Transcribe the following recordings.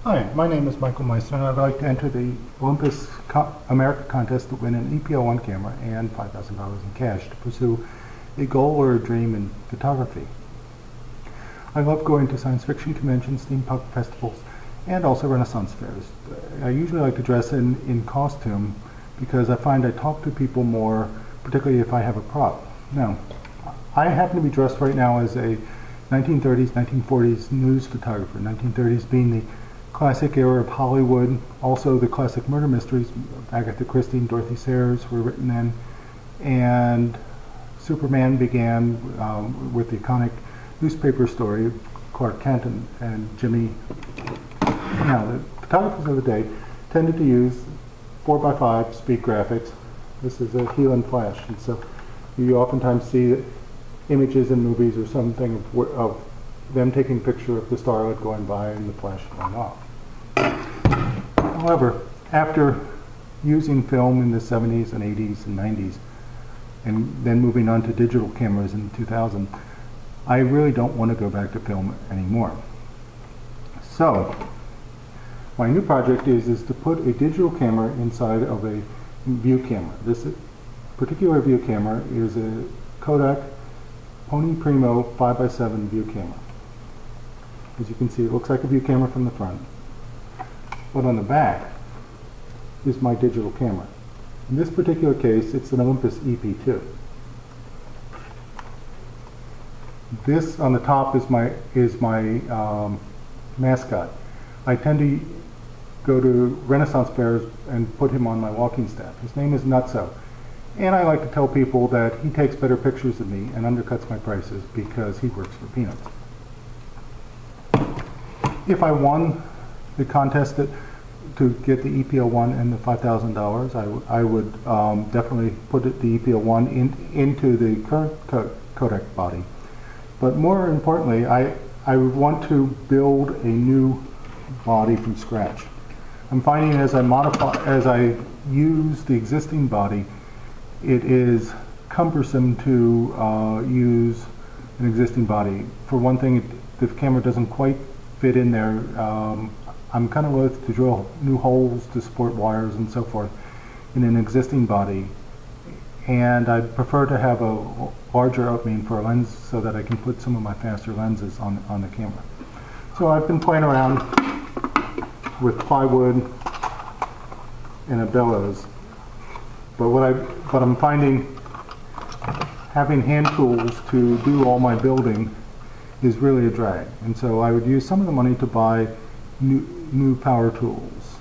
Hi, my name is Michael Meister, and I'd like to enter the Olympus America contest to win an EPO1 camera and $5,000 in cash to pursue a goal or a dream in photography. I love going to science fiction conventions, steampunk festivals, and also Renaissance fairs. I usually like to dress in costume because I find I talk to people more, particularly if I have a prop. Now, I happen to be dressed right now as a 1930s, 1940s news photographer, 1930s being the classic era of Hollywood, also the classic murder mysteries. Agatha Christie and Dorothy Sayers were written then, and Superman began with the iconic newspaper story of Clark Kent and Jimmy. Now, the photographers of the day tended to use 4x5 speed graphics. This is a Healan flash, and so you oftentimes see images in movies or something of them taking a picture of the starlight going by and the flash going off. However, after using film in the 70s and 80s and 90s, and then moving on to digital cameras in 2000, I really don't want to go back to film anymore. So, my new project is to put a digital camera inside of a view camera. This particular view camera is a Kodak Pony Primo 5x7 view camera. As you can see, it looks like a view camera from the front, but on the back is my digital camera. In this particular case, it's an Olympus EP2. This on the top is my mascot. I tend to go to Renaissance fairs and put him on my walking staff. His name is Nutso, and I like to tell people that he takes better pictures than me and undercuts my prices because he works for peanuts. If I won the contest to get the EPO1 and the $5,000, I would definitely put the EPO1 into the current Kodak body. But more importantly, I would want to build a new body from scratch. I'm finding as I use the existing body, it is cumbersome to use an existing body. For one thing, the camera doesn't quite fit in there. I'm kind of loath to drill new holes to support wires and so forth in an existing body, and I prefer to have a larger opening for a lens so that I can put some of my faster lenses on the camera. So I've been playing around with plywood and a bellows, but what I'm finding, having hand tools to do all my building is really a drag, and so I would use some of the money to buy new power tools.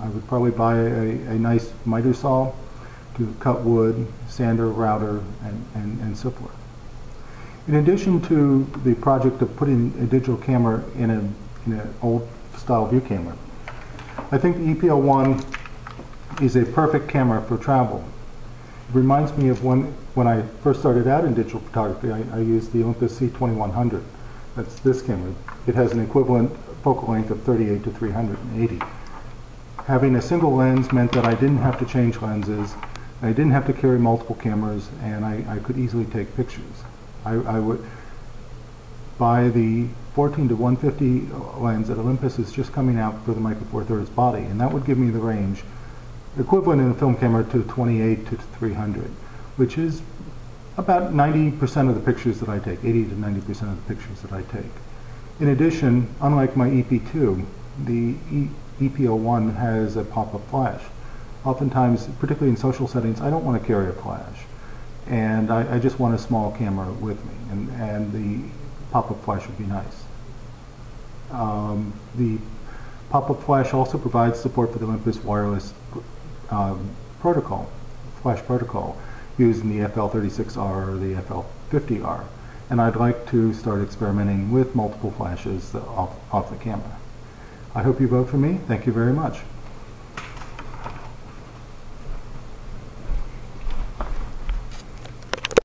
I would probably buy a nice miter saw to cut wood, sander, router, and so forth. In addition to the project of putting a digital camera in an old style view camera, I think the EPO1 is a perfect camera for travel. It reminds me of when I first started out in digital photography. I used the Olympus C2100. That's this camera. It has an equivalent focal length of 38 to 380. Having a single lens meant that I didn't have to change lenses, I didn't have to carry multiple cameras, and I could easily take pictures. I would buy the 14 to 150 lens that Olympus is just coming out for the Micro Four Thirds body, and that would give me the range equivalent in a film camera to 28 to 300, which is about 90% of the pictures that I take, 80 to 90% of the pictures that I take. In addition, unlike my EP2, the EPO1 has a pop-up flash. Oftentimes, particularly in social settings, I don't want to carry a flash, and I just want a small camera with me, and the pop-up flash would be nice. The pop-up flash also provides support for the Olympus wireless protocol, flash protocol, used in the FL36R or the FL50R, and I'd like to start experimenting with multiple flashes off the camera. I hope you vote for me. Thank you very much.